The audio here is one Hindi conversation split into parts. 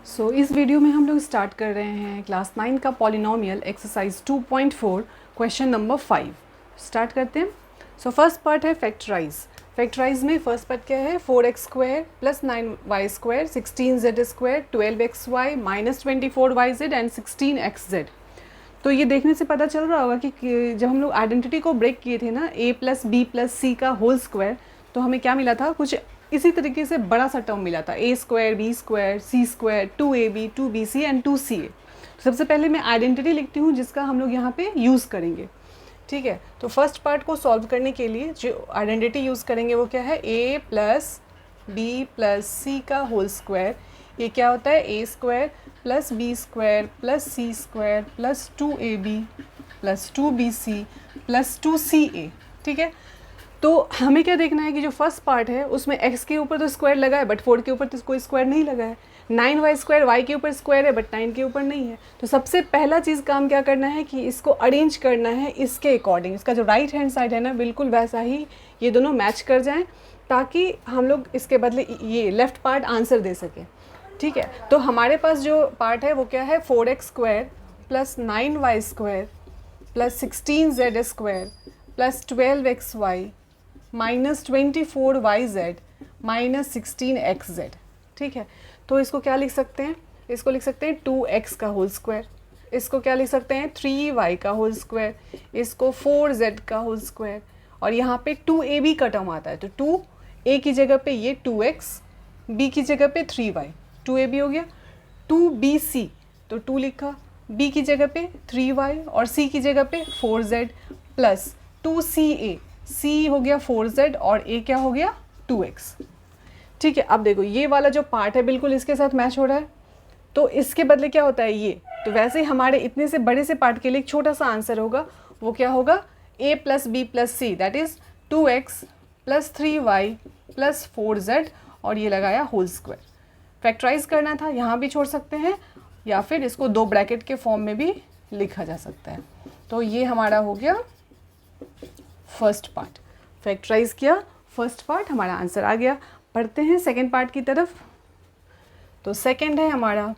इस वीडियो में हम लोग स्टार्ट कर रहे हैं क्लास 9 का polynomial exercise 2.4 question number 5। Start करते हैं। फर्स्ट पार्ट है फैक्टराइज। फैक्टराइज में फर्स्ट पार्ट क्या है, 4x square plus 9y square 16z square 12xy minus 24yz and 16xz। तो ये देखने से पता चल रहा होगा कि जब हम लोग आइडेंटिटी को ब्रेक किए थे ना, a plus b plus c का होल स्क्वायर, तो हमें क्या मिला था, कुछ इसी तरीके से बड़ा सा टर्म मिला था, a square b square c square 2ab 2bc and 2ca। सबसे पहले मैं आइडेंटिटी लिखती हूँ जिसका हम लोग यहाँ पे यूज़ करेंगे। ठीक है, तो फर्स्ट पार्ट को सॉल्व करने के लिए जो आइडेंटिटी यूज़ करेंगे वो क्या है, a plus b plus c का होल स्क्वायर। ये क्या होता है, a square plus b square plus c square plus 2ab plus 2bc plus 2ca। ठीक है, तो हमें क्या देखना है कि जो फर्स्ट पार्ट है उसमें x के ऊपर तो स्क्वायर लगा है बट 4 के ऊपर तो कोई स्क्वायर नहीं लगा है। 9y स्क्वायर y के ऊपर स्क्वायर है बट 9 के ऊपर नहीं है। तो सबसे पहला चीज़ काम क्या करना है कि इसको अरेंज करना है इसके अकॉर्डिंग। इसका जो राइट हैंड साइड है ना, बिल्कुल वैसा ही ये दोनों मैच कर जाएं ताकि हम लोग इसके बदले ये लेफ़्ट पार्ट आंसर दे सकें। ठीक है, तो हमारे पास जो पार्ट है वो क्या है, 4x square plus 9y square plus 16z square plus 12xy minus 24yz minus 16xz। ठीक है, तो इसको क्या लिख सकते हैं, इसको लिख सकते हैं 2x का होल स्क्वायर, इसको क्या लिख सकते हैं 3y का होल स्क्वायर, इसको 4z का होल स्क्वायर, और यहाँ पे 2ab का टर्म आता है। तो 2a की जगह पे ये 2x, b की जगह पे 3y, 2ab हो गया। 2bc तो 2 लिखा, b की जगह पे 3y और c की जगह पे 4z प्लस 2ca, c हो गया 4z और a क्या हो गया 2x। ठीक है, अब देखो ये वाला जो पार्ट है बिल्कुल इसके साथ मैच हो रहा है, तो इसके बदले क्या होता है ये, तो वैसे ही हमारे इतने से बड़े से पार्ट के लिए एक छोटा सा आंसर होगा, वो क्या होगा, a plus b plus c that is 2x plus 3y plus 4z और ये लगाया होल स्क्वायर। फैक्टराइज करना था, यहाँ भी छोड़ सकते हैं या फिर इसको 2 ब्रैकेट के फॉर्म में भी लिखा जा सकता है। तो ये हमारा हो गया फर्स्ट पार्ट, फैक्टराइज किया फर्स्ट पार्ट, हमारा आंसर आ गया। पढ़ते हैं सेकेंड पार्ट की तरफ। तो सेकेंड है हमारा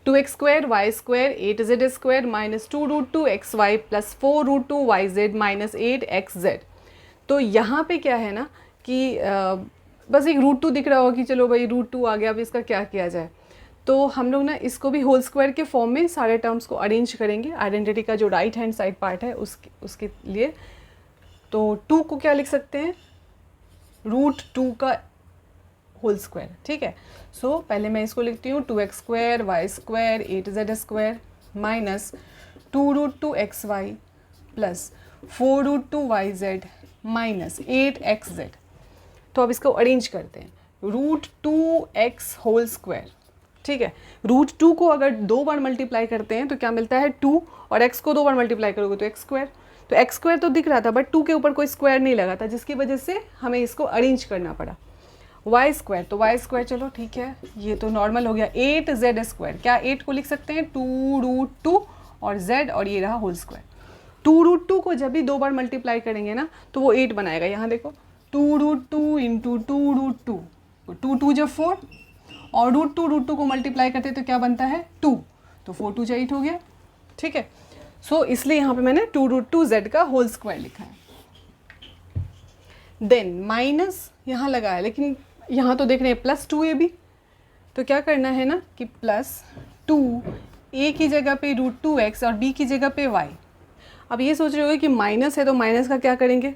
2x square y square 8z square minus 2 root 2 xy plus 4 root 2 yz minus 8xz। तो यहाँ पे क्या है ना कि बस एक रूट 2 दिख रहा होगा कि चलो भाई रूट 2 आ गया, अब इसका क्या किया जाए। तो हम लोग ना इसको भी होल स्क्वायर के फॉर्म में सारे टर्म्स को अरेंज करेंगे। आइडेंटिटी का जो राइट हैंड साइड पार्ट है उसके लिए तो 2 को क्या लिख सकते हैं, रूट 2 का होल स्क्वायर। ठीक है, सो पहले मैं इसको लिखती हूँ 2x square y square 8z square minus 2 root 2 xy plus 4 root 2 yz minus 8xz। तो अब इसको अरेंज करते हैं, रूट 2x होल स्क्वायर। ठीक है, रूट 2 को अगर 2 बार मल्टीप्लाई करते हैं तो क्या मिलता है 2, और x को 2 बार मल्टीप्लाई करोगे तो x स्क्वायर। तो x स्क्वायर तो दिख रहा था बट 2 के ऊपर कोई स्क्वायर नहीं लगा था, जिसकी वजह से हमें इसको अरेंज करना पड़ा। y स्क्वायर, तो y स्क्वायर चलो ठीक है, ये तो नॉर्मल हो गया। 8z स्क्वायर, क्या 8 को लिख सकते हैं 2 रूट 2 और z और ये रहा होल स्क्वायर। 2 रूट 2 को जब भी 2 बार मल्टीप्लाई करेंगे ना तो वो 8 बनाएगा। यहाँ देखो 2 रूट 2 इंटू 2 रूट 2, 2 2 जब 4 और रूट 2 को मल्टीप्लाई करते तो क्या बनता है 2, तो 4 2 8 हो गया। ठीक है, सो इसलिए यहाँ पे मैंने 2 रूट 2 z का होल स्क्वायर लिखा है। देन माइनस यहाँ लगा है, लेकिन यहाँ तो देख रहे हैं प्लस 2ab, तो क्या करना है ना कि प्लस 2 a की जगह पे रूट 2x और b की जगह पे y। अब ये सोच रहे हो कि माइनस है तो माइनस का क्या करेंगे,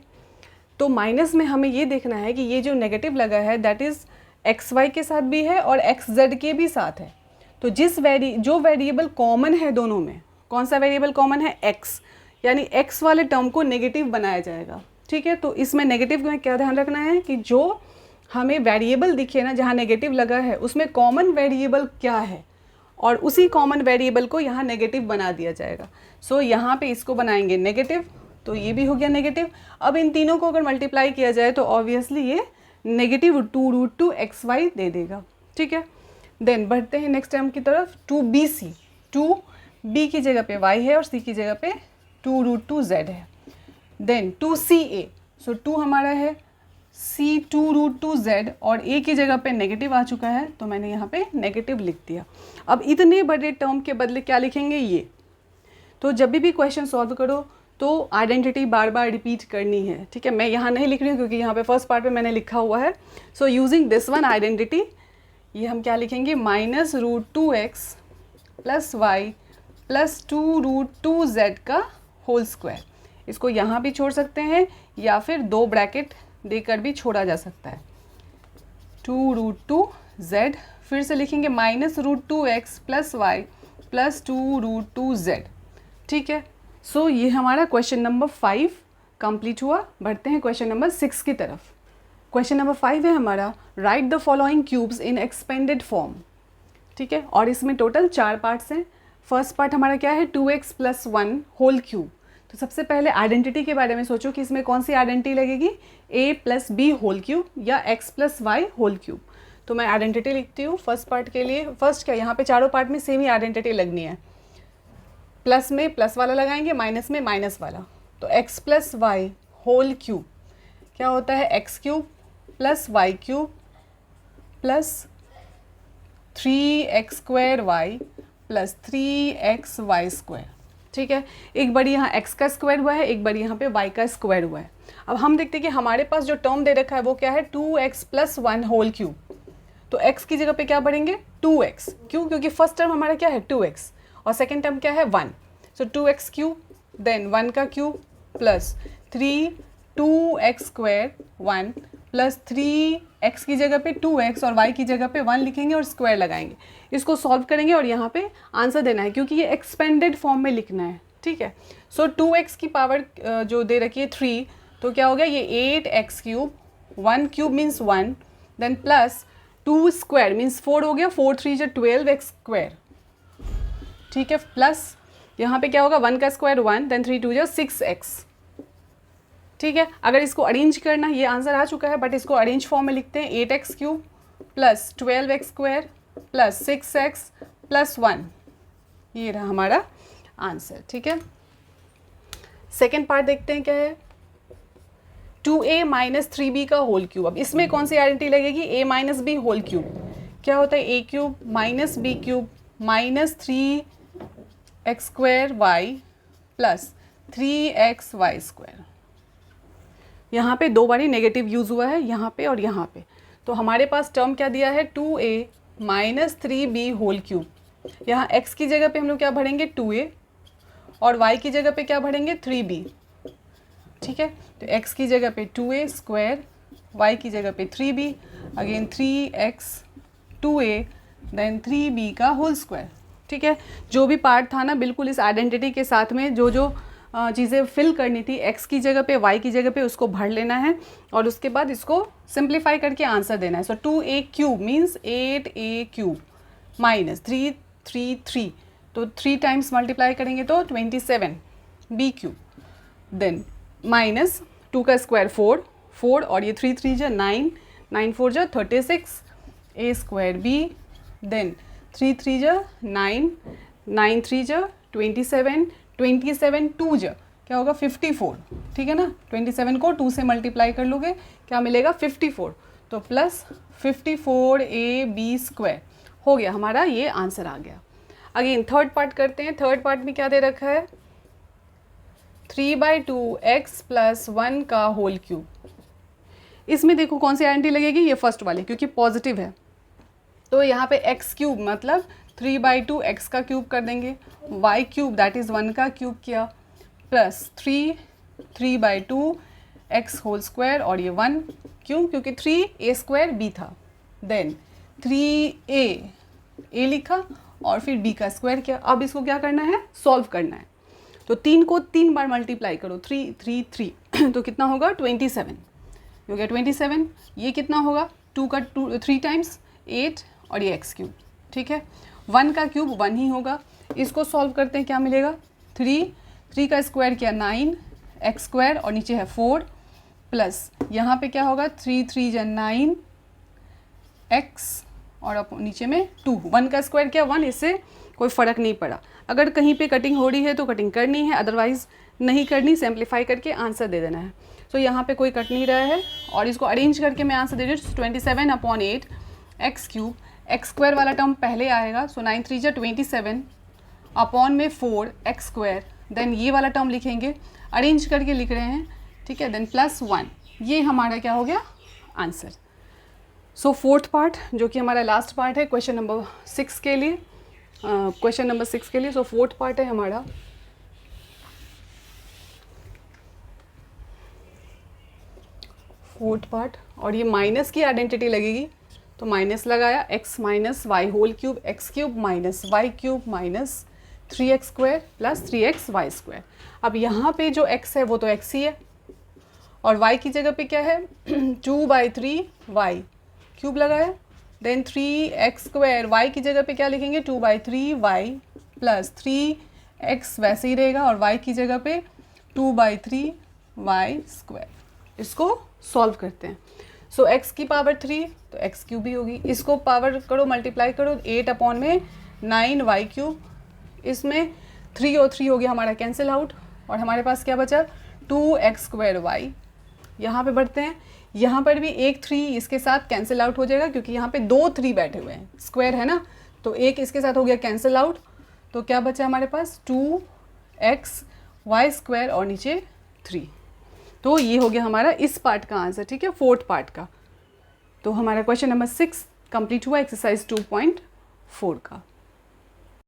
तो माइनस में हमें ये देखना है कि ये जो नेगेटिव लगा है दैट इज़ xy के साथ भी है और xz के भी साथ है। तो जो वेरिएबल कॉमन है दोनों में, कौन सा वेरिएबल कॉमन है, x, यानी x वाले टर्म को नेगेटिव बनाया जाएगा। ठीक है, तो इसमें नेगेटिव में क्या ध्यान रखना है कि जो हमें वेरिएबल दिखे ना जहाँ नेगेटिव लगा है उसमें कॉमन वेरिएबल क्या है, और उसी कॉमन वेरिएबल को यहाँ नेगेटिव बना दिया जाएगा। सो यहाँ पे इसको बनाएंगे नेगेटिव, तो ये भी हो गया नेगेटिव। अब इन तीनों को अगर मल्टीप्लाई किया जाए तो ऑब्वियसली ये नेगेटिव 2 रूट 2 xy दे देगा। ठीक है, देन बढ़ते हैं नेक्स्ट टर्म की तरफ। 2bc, 2b की जगह पे y है और c की जगह पे 2 रूट 2 z है। देन 2ca, सो 2 हमारा है, सी टू रूट टू जेड और ए की जगह पे नेगेटिव आ चुका है तो मैंने यहाँ पे नेगेटिव लिख दिया। अब इतने बड़े टर्म के बदले क्या लिखेंगे ये। तो जब भी क्वेश्चन सॉल्व करो तो आइडेंटिटी बार बार रिपीट करनी है, ठीक है। मैं यहाँ नहीं लिख रही हूँ क्योंकि यहाँ पे फर्स्ट पार्ट में मैंने लिखा हुआ है। So using this one identity ये हम क्या लिखेंगे, minus root two x plus y plus two root two z का होल स्क्वायर। इसको यहाँ भी छोड़ सकते हैं या फिर 2 ब्रैकेट देकर भी छोड़ा जा सकता है। 2 रूट टू जेड, फिर से लिखेंगे minus root two x plus y plus 2 root two z, ठीक है। सो ये हमारा क्वेश्चन नंबर 5 कंप्लीट हुआ। बढ़ते हैं क्वेश्चन नंबर 6 की तरफ। क्वेश्चन नंबर 5 है हमारा, right the following cubes in expanded form, ठीक है। और इसमें टोटल 4 पार्ट्स हैं। फर्स्ट पार्ट हमारा क्या है, 2x प्लस 1 होल क्यूब। तो सबसे पहले आइडेंटिटी के बारे में सोचो कि इसमें कौन सी आइडेंटिटी लगेगी, a plus b whole cube या x plus y whole cube. तो मैं आइडेंटिटी लिखती हूँ फर्स्ट पार्ट के लिए। फर्स्ट क्या, यहाँ पे चारों पार्ट में सेम ही आइडेंटिटी लगनी है। प्लस में प्लस वाला लगाएंगे, माइनस में माइनस वाला। तो x plus y whole cube क्या होता है, x cube plus y cube plus 3x square y plus 3x y square, ठीक है। एक बार यहाँ x का स्क्वायर हुआ है, एक बार यहाँ पे y का स्क्वायर हुआ है। अब हम देखते हैं कि हमारे पास जो टर्म दे रखा है वो क्या है, 2x प्लस 1 होल क्यूब। तो x की जगह पे क्या बढ़ेंगे, 2x। क्यों, क्योंकि फर्स्ट टर्म हमारा क्या है 2x और सेकेंड टर्म क्या है 1। सो 2x क्यूब देन 1 का cube plus 3 2x square 1 plus 3x की जगह पे 2x और y की जगह पे 1 लिखेंगे और स्क्वायर लगाएंगे। इसको सॉल्व करेंगे और यहाँ पे आंसर देना है क्योंकि ये एक्सपेंडेड फॉर्म में लिखना है, ठीक है। सो 2x की पावर जो दे रखी है 3, तो क्या हो गया ये 8x cube, 1 cube means 1 then plus 2 square means 4 हो गया, 4 3 जो 12x स्क्वायर, ठीक है। प्लस यहाँ पे क्या होगा 1 का स्क्वायर 1 देन 3 2 जो 6x, ठीक है। अगर इसको अरेंज करना, ये आंसर आ चुका है बट इसको अरेंज फॉर्म में लिखते हैं 8x cube plus 12x square plus 6x plus 1, ये रहा हमारा आंसर, ठीक है। सेकेंड पार्ट देखते हैं क्या है, 2a माइनस 3b का होल क्यूब। अब इसमें कौन सी आइडेंटिटी लगेगी, a minus b whole cube. क्या होता है a cube minus b cube minus 3x square y plus 3x y square. यहाँ पे 2 बारी नेगेटिव यूज़ हुआ है, यहाँ पे और यहाँ पे। तो हमारे पास टर्म क्या दिया है, 2a minus 3b whole cube. यहाँ x की जगह पे हम लोग क्या भरेंगे 2a और y की जगह पे क्या भरेंगे 3b, ठीक है। तो x की जगह पे 2a स्क्वायर, y की जगह पे 3b, again 3x 2a then 3b का होल स्क्वायर, ठीक है। जो भी पार्ट था ना बिल्कुल इस आइडेंटिटी के साथ में जो जो चीज़ें फिल करनी थी x की जगह पे y की जगह पे उसको भर लेना है और उसके बाद इसको सिंप्लीफाई करके आंसर देना है। सो 2a cube means 8a cube minus 3 3 3, तो 3 टाइम्स मल्टीप्लाई करेंगे तो 27b क्यूब देन माइनस 2 का स्क्वायर 4 4 और ये 3 3 जो 9 9 4 जो 36 a स्क्वायर b देन 3 3 जो 9 9 3 जो 27 27 2 जो क्या होगा 54, ठीक है ना। 27 को 2 से मल्टीप्लाई कर लोगे क्या मिलेगा 54, तो प्लस 54ab स्क्वायर हो गया हमारा, ये आंसर आ गया। अगेन थर्ड पार्ट करते हैं। थर्ड पार्ट में क्या दे रखा है, 3/2x प्लस 1 का होल क्यूब। इसमें देखो कौन सी आइडेंटिटी लगेगी, ये फर्स्ट वाली क्योंकि पॉजिटिव है। तो यहाँ पे x क्यूब मतलब 3/2 x का क्यूब कर देंगे, y क्यूब दैट इज़ 1 का क्यूब किया प्लस 3/2 x होल स्क्वायर और ये 1 क्यों, क्योंकि 3a स्क्वायर b था देन 3a लिखा और फिर b का स्क्वायर किया। अब इसको क्या करना है, सॉल्व करना है। तो 3 को 3 बार मल्टीप्लाई करो, 3 3 3 तो कितना होगा 27 हो गया 27। ये कितना होगा 2 का 3 टाइम्स 8 और ये x क्यूब, ठीक है। 1 का क्यूब 1 ही होगा। इसको सॉल्व करते हैं क्या मिलेगा 3 का स्क्वायर किया 9 x स्क्वायर और नीचे है 4 प्लस यहाँ पे क्या होगा 3 3 जा 9 x और नीचे में 2, 1 का स्क्वायर किया 1, इससे कोई फ़र्क नहीं पड़ा। अगर कहीं पे कटिंग हो रही है तो कटिंग करनी है, अदरवाइज़ नहीं करनी, सिंप्लीफाई करके आंसर दे देना है। तो यहाँ पे कोई कट नहीं रहा है और इसको अरेंज करके मैं आंसर दे रही हूँ 27/8 एक्स क्यूब, एक्स स्क्वायर वाला टर्म पहले आएगा, सो 9 3 27 अपॉन में 4 एक्स स्क्वायर, देन ये वाला टर्म लिखेंगे, अरेंज करके लिख रहे हैं, ठीक है, देन +1, ये हमारा क्या हो गया आंसर। सो फोर्थ पार्ट जो कि हमारा लास्ट पार्ट है क्वेश्चन नंबर 6 के लिए, सो फोर्थ पार्ट है हमारा फोर्थ पार्ट, और ये माइनस की आइडेंटिटी लगेगी, तो माइनस लगाया, x minus y whole cube x cube minus y cube minus 3x square plus 3x y square. अब यहाँ पे जो x है वो तो x ही है और y की जगह पे क्या है 2/3 y क्यूब लगाया, देन 3x स्क्वायर, y की जगह पे क्या लिखेंगे 2/3 y प्लस 3x वैसे ही रहेगा और y की जगह पे 2/3 y स्क्वायर। इसको सॉल्व करते हैं। सो x की पावर 3 तो x क्यूब भी होगी, इसको पावर करो मल्टीप्लाई करो 8/9 y क्यूब, इसमें 3 और 3 हो गया हमारा कैंसिल आउट और हमारे पास क्या बचा 2x स्क्वायर y। यहाँ पे बढ़ते हैं, यहाँ पर भी एक 3 इसके साथ कैंसिल आउट हो जाएगा क्योंकि यहाँ पे 2 3 बैठे हुए हैं, स्क्वायर है ना, तो एक इसके साथ हो गया कैंसिल आउट, तो क्या बचा हमारे पास 2x y स्क्वायर और नीचे 3। तो ये हो गया हमारा इस पार्ट का आंसर, ठीक है, फोर्थ पार्ट का। तो हमारा क्वेश्चन नंबर 6 कंप्लीट हुआ एक्सरसाइज 2.4 का।